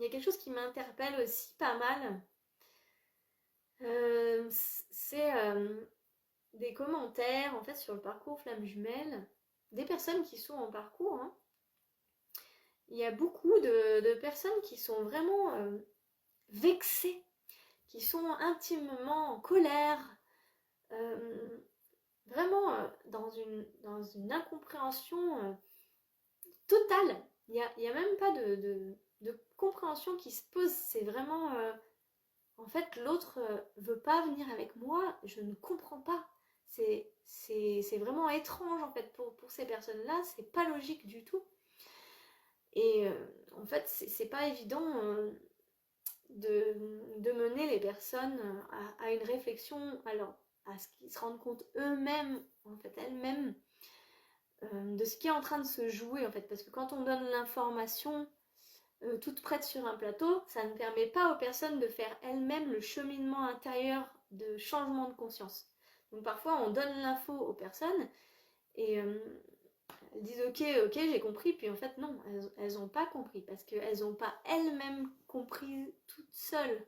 il y a quelque chose qui m'interpelle aussi pas mal. C'est des commentaires en fait sur le parcours Flamme Jumelle, des personnes qui sont en parcours, hein. Il y a beaucoup de personnes qui sont vraiment vexées, qui sont intimement en colère, euh, vraiment dans une incompréhension totale. Il y a même pas de compréhension qui se pose, c'est vraiment en fait, l'autre veut pas venir avec moi, je ne comprends pas. C'est vraiment étrange en fait pour ces personnes-là, c'est pas logique du tout. Et en fait, c'est pas évident de mener les personnes à une réflexion, alors à ce qu'ils se rendent compte eux-mêmes, en fait, elles-mêmes, de ce qui est en train de se jouer en fait. Parce que quand on donne l'information toute prête sur un plateau, ça ne permet pas aux personnes de faire elles-mêmes le cheminement intérieur de changement de conscience. Donc parfois on donne l'info aux personnes et elles disent ok j'ai compris, puis en fait non, elles n'ont pas compris parce qu'elles n'ont pas elles-mêmes compris toutes seules.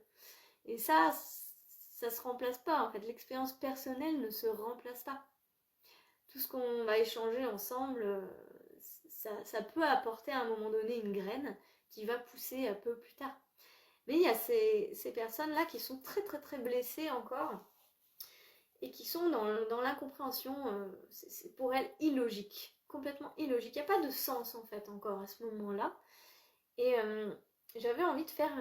Et ça se remplace pas en fait, l'expérience personnelle ne se remplace pas. Tout ce qu'on va échanger ensemble, ça peut apporter à un moment donné une graine qui va pousser un peu plus tard. Mais il y a ces personnes-là qui sont très très très blessées encore et qui sont dans l'incompréhension, c'est pour elles illogique, complètement illogique. Il n'y a pas de sens en fait encore à ce moment-là. Et j'avais envie de faire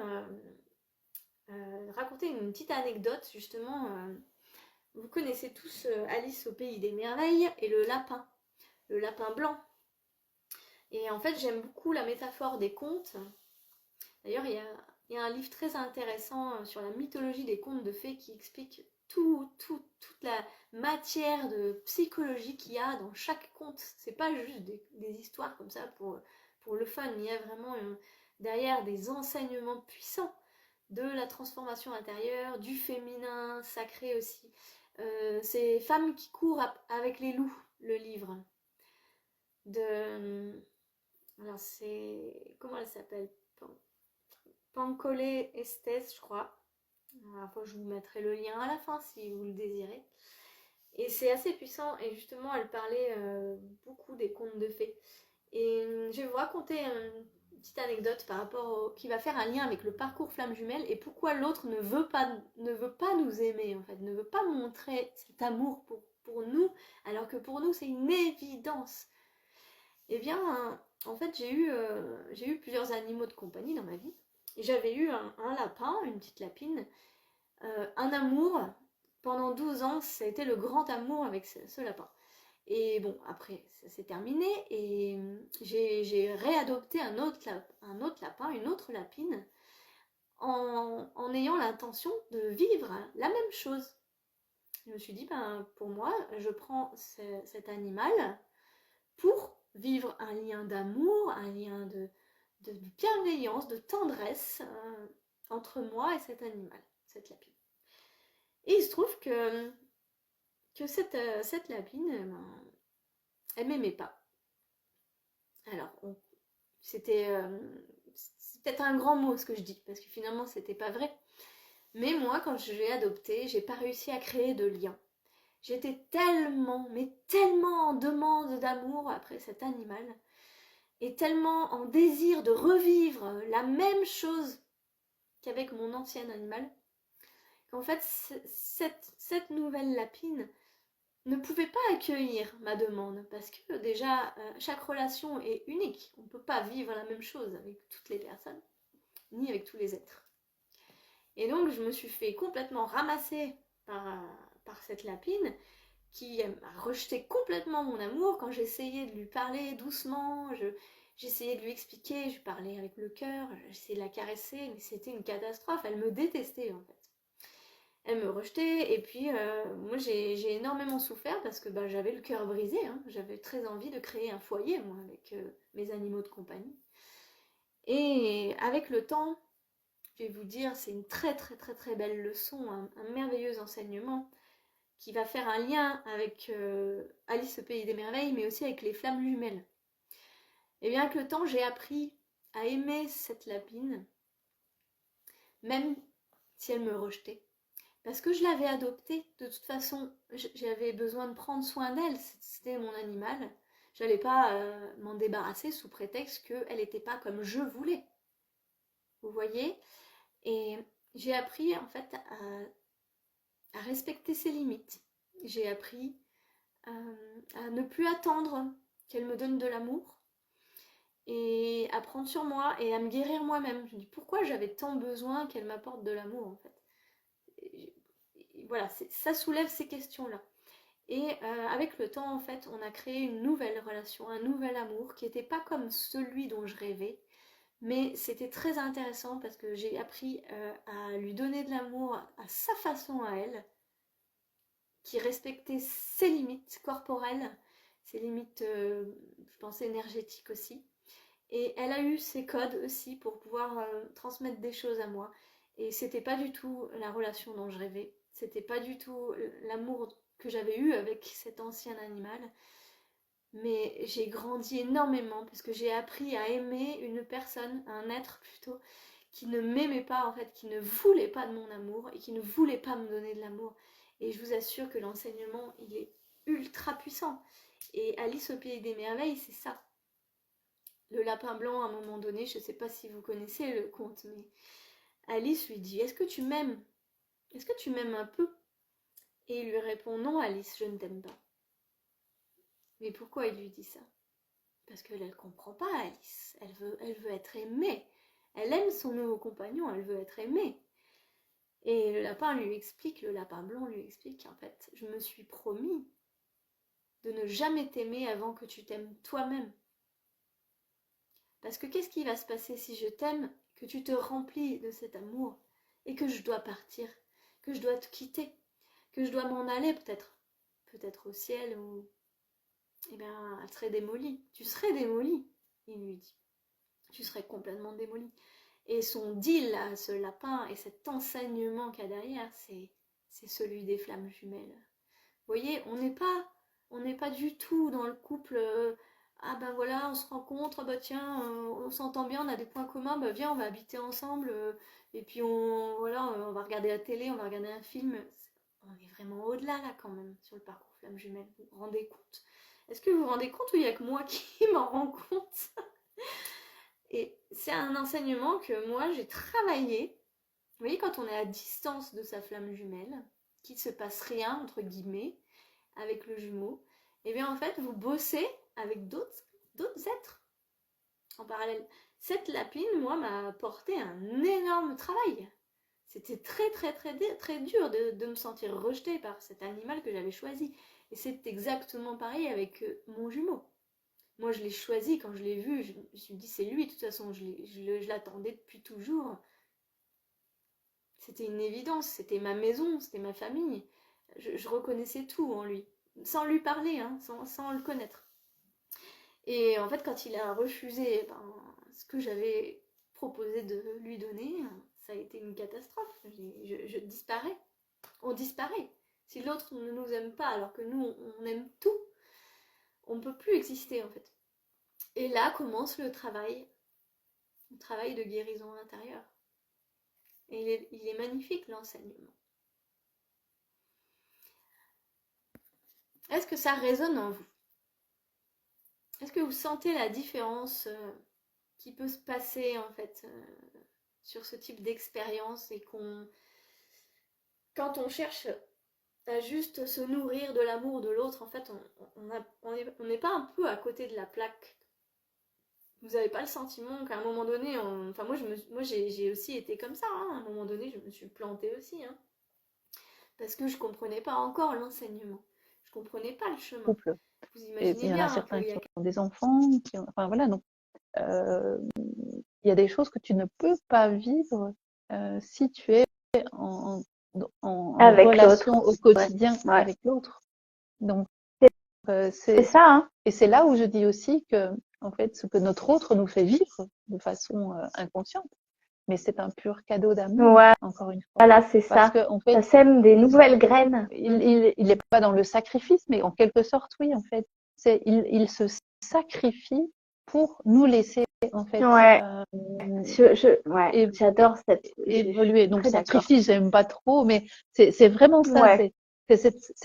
raconter une petite anecdote justement. Vous connaissez tous Alice au pays des merveilles et le lapin blanc. Et en fait, j'aime beaucoup la métaphore des contes. D'ailleurs, il y a un livre très intéressant sur la mythologie des contes de fées qui explique toute la matière de psychologie qu'il y a dans chaque conte. C'est pas juste des histoires comme ça pour le fun. Il y a vraiment derrière des enseignements puissants de la transformation intérieure, du féminin sacré aussi. C'est Femmes qui courent avec les loups, le livre. De. Alors c'est. Comment elle s'appelle? Pancole Estes, je crois. Alors, je vous mettrai le lien à la fin si vous le désirez. Et c'est assez puissant, et justement, elle parlait beaucoup des contes de fées. Et je vais vous raconter une petite anecdote par rapport qui va faire un lien avec le parcours flamme jumelle et pourquoi l'autre ne veut pas nous aimer, en fait, ne veut pas montrer cet amour pour nous, alors que pour nous, c'est une évidence. Eh bien, en fait, j'ai eu plusieurs animaux de compagnie dans ma vie. Et j'avais eu un lapin, une petite lapine, un amour. Pendant 12 ans, ça a été le grand amour avec ce lapin. Et bon, après, ça s'est terminé et j'ai réadopté un autre lapin, une autre lapine, en ayant l'intention de vivre la même chose. Je me suis dit, ben, pour moi, je prends cet animal pour vivre un lien d'amour, un lien de bienveillance, de tendresse entre moi et cet animal, cette lapine. Et il se trouve que cette lapine, ben, elle m'aimait pas. Alors, c'était c'est peut-être un grand mot ce que je dis, parce que finalement, c'était pas vrai. Mais moi, quand je l'ai adopté, j'ai pas réussi à créer de lien. J'étais tellement, mais tellement en demande d'amour après cet animal, et tellement en désir de revivre la même chose qu'avec mon ancien animal, qu'en fait, cette nouvelle lapine ne pouvait pas accueillir ma demande, parce que déjà, chaque relation est unique. On ne peut pas vivre la même chose avec toutes les personnes, ni avec tous les êtres. Et donc, je me suis fait complètement ramasser par cette lapine, qui a rejeté complètement mon amour quand j'essayais de lui parler doucement, j'essayais de lui expliquer, je parlais avec le cœur, j'essayais de la caresser, mais c'était une catastrophe, elle me détestait en fait. Elle me rejetait et puis moi j'ai énormément souffert parce que bah, j'avais le cœur brisé, hein. J'avais très envie de créer un foyer moi avec mes animaux de compagnie. Et avec le temps, je vais vous dire, c'est une très très très très belle leçon, un merveilleux enseignement qui va faire un lien avec Alice au pays des merveilles, mais aussi avec les flammes jumelles. Et bien avec le temps, j'ai appris à aimer cette lapine même si elle me rejetait. Parce que je l'avais adoptée. De toute façon, j'avais besoin de prendre soin d'elle. C'était mon animal. J'allais pas m'en débarrasser sous prétexte qu'elle n'était pas comme je voulais. Vous voyez? Et j'ai appris en fait à respecter ses limites. J'ai appris à ne plus attendre qu'elle me donne de l'amour et à prendre sur moi et à me guérir moi-même. Je me dis pourquoi j'avais tant besoin qu'elle m'apporte de l'amour en fait. Et voilà, ça soulève ces questions-là. Et avec le temps, en fait, on a créé une nouvelle relation, un nouvel amour qui n'était pas comme celui dont je rêvais. Mais c'était très intéressant parce que j'ai appris à lui donner de l'amour à sa façon à elle, qui respectait ses limites corporelles, ses limites, je pense, énergétiques aussi. Et elle a eu ses codes aussi pour pouvoir transmettre des choses à moi. Et c'était pas du tout la relation dont je rêvais. C'était pas du tout l'amour que j'avais eu avec cet ancien animal. Mais j'ai grandi énormément parce que j'ai appris à aimer une personne, un être plutôt, qui ne m'aimait pas en fait, qui ne voulait pas de mon amour et qui ne voulait pas me donner de l'amour. Et je vous assure que l'enseignement, il est ultra puissant. Et Alice au pays des merveilles, c'est ça. Le lapin blanc, à un moment donné, je ne sais pas si vous connaissez le conte, mais Alice lui dit « Est-ce que tu m'aimes? Est-ce que tu m'aimes un peu ?» Et il lui répond « Non, Alice, je ne t'aime pas. » Mais pourquoi il lui dit ça? Parce qu'elle ne comprend pas, Alice. Elle veut être aimée. Elle aime son nouveau compagnon, elle veut être aimée. Et le lapin blanc lui explique en fait, je me suis promis de ne jamais t'aimer avant que tu t'aimes toi-même. Parce que qu'est-ce qui va se passer si je t'aime, que tu te remplis de cet amour et que je dois partir, que je dois te quitter, que je dois m'en aller peut-être au ciel ou... Eh bien, elle serait démolie. Tu serais démolie, il lui dit. Tu serais complètement démolie. Et son deal à ce lapin et cet enseignement qu'il y a derrière, c'est celui des flammes jumelles. Vous voyez, on n'est pas du tout dans le couple. Ah ben voilà, on se rencontre, bah tiens, on s'entend bien, on a des points communs, bah viens, on va habiter ensemble, et puis on va regarder la télé, on va regarder un film. On est vraiment au-delà là quand même sur le parcours flammes jumelles. Vous vous rendez compte? Est-ce que vous vous rendez compte ou il n'y a que moi qui m'en rends compte? Et c'est un enseignement que moi j'ai travaillé. Vous voyez, quand on est à distance de sa flamme jumelle, qu'il ne se passe rien, entre guillemets, avec le jumeau, et bien en fait, vous bossez avec d'autres êtres en parallèle. Cette lapine, moi, m'a apporté un énorme travail. C'était très, très, très, très dur de me sentir rejetée par cet animal que j'avais choisi. Et c'est exactement pareil avec mon jumeau. Moi, je l'ai choisi quand je l'ai vu. Je me suis dit, c'est lui, de toute façon, je l'attendais depuis toujours. C'était une évidence, c'était ma maison, c'était ma famille. Je reconnaissais tout en lui, sans lui parler, hein, sans le connaître. Et en fait, quand il a refusé ce que j'avais proposé de lui donner, ça a été une catastrophe. Je disparais. On disparaît. Si l'autre ne nous aime pas alors que nous, on aime tout, on ne peut plus exister en fait. Et là commence le travail de guérison intérieure. Et il est magnifique l'enseignement. Est-ce que ça résonne en vous? Est-ce que vous sentez la différence qui peut se passer en fait sur ce type d'expérience et quand on cherche à juste se nourrir de l'amour de l'autre, en fait, on n'est pas un peu à côté de la plaque. Vous n'avez pas le sentiment qu'à un moment donné, enfin moi j'ai aussi été comme ça, hein. À un moment donné, je me suis plantée aussi, hein, parce que je comprenais pas encore l'enseignement, je comprenais pas le chemin. Couple. Vous imaginez bien. Il y en a certains qui ont des enfants, enfin voilà, donc il y a des choses que tu ne peux pas vivre si tu es en relation au quotidien avec l'autre. Donc c'est ça, hein. Et c'est là où je dis aussi que en fait ce que notre autre nous fait vivre de façon inconsciente, mais c'est un pur cadeau d'amour, encore une fois. Voilà, c'est ça. Que, en fait, ça sème des nouvelles graines. Il n'est pas dans le sacrifice, mais en quelque sorte, oui, en fait. Il se sacrifie pour nous laisser en fait Ouais, ouais, j'adore évoluer. Donc très d'accord. sacrifice, j'aime pas trop, mais c'est vraiment ça, Ouais. c'est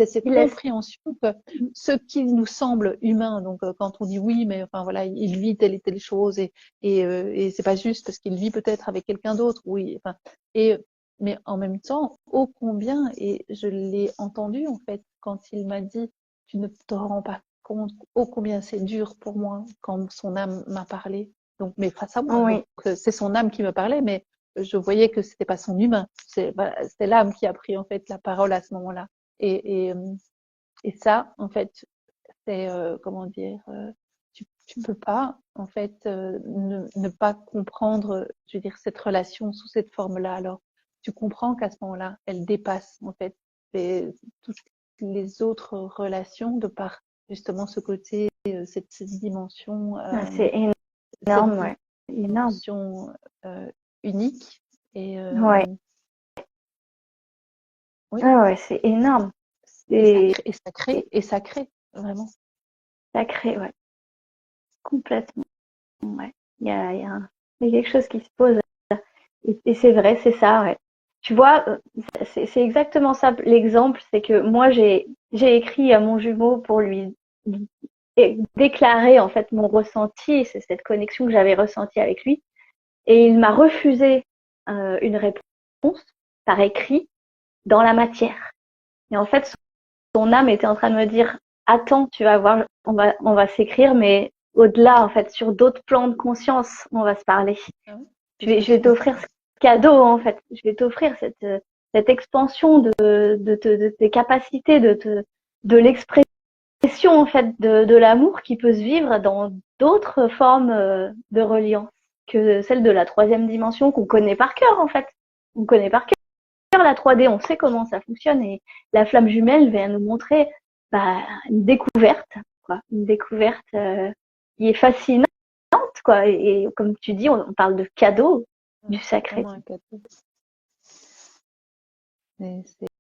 cette Il laisse. compréhension que ce qui nous semble humain, donc quand on dit oui, mais enfin voilà, il vit telle et telle chose et c'est pas juste parce qu'il vit peut-être avec quelqu'un d'autre, oui, enfin et mais en même temps, ô combien, et je l'ai entendu en fait quand il m'a dit, tu ne te rends pas compte, ô combien c'est dur pour moi quand son âme m'a parlé. Donc, mais face à moi. Oui. Donc, c'est son âme qui me parlait, mais je voyais que c'était pas son humain. Voilà, c'est l'âme qui a pris en fait la parole à ce moment-là. Et ça, en fait, c'est comment dire, tu peux pas en fait ne pas comprendre, je veux dire, cette relation sous cette forme-là. Alors, tu comprends qu'à ce moment-là, elle dépasse en fait toutes les autres relations de par justement ce côté, cette dimension, C'est cette énorme, ouais. Énorme. dimension unique. Et Ouais. oui, Ouais, c'est énorme. et sacré, vraiment. Sacré, ouais. Complètement. Ouais. Il y a quelque chose qui se pose. Et c'est vrai, c'est ça, ouais. Tu vois, c'est exactement ça. L'exemple, c'est que moi, j'ai écrit à mon jumeau pour lui déclarer en fait mon ressenti, c'est cette connexion que j'avais ressentie avec lui. Et il m'a refusé une réponse par écrit dans la matière. Et en fait, son âme était en train de me dire, attends, tu vas voir, on va s'écrire, mais au-delà, en fait, sur d'autres plans de conscience, on va se parler. Ah oui, Je vais t'offrir ce cadeau, en fait. Je vais t'offrir cette expansion de tes capacités, de l'expression, en fait, de l'amour qui peut se vivre dans d'autres formes de reliance que celle de la troisième dimension qu'on connaît par cœur, en fait. On connaît par cœur la 3D, on sait comment ça fonctionne et la flamme jumelle vient nous montrer une découverte, quoi, une découverte qui est fascinante, quoi. Et comme tu dis, on parle de cadeau, du c'est sacré. vraiment un cadeau.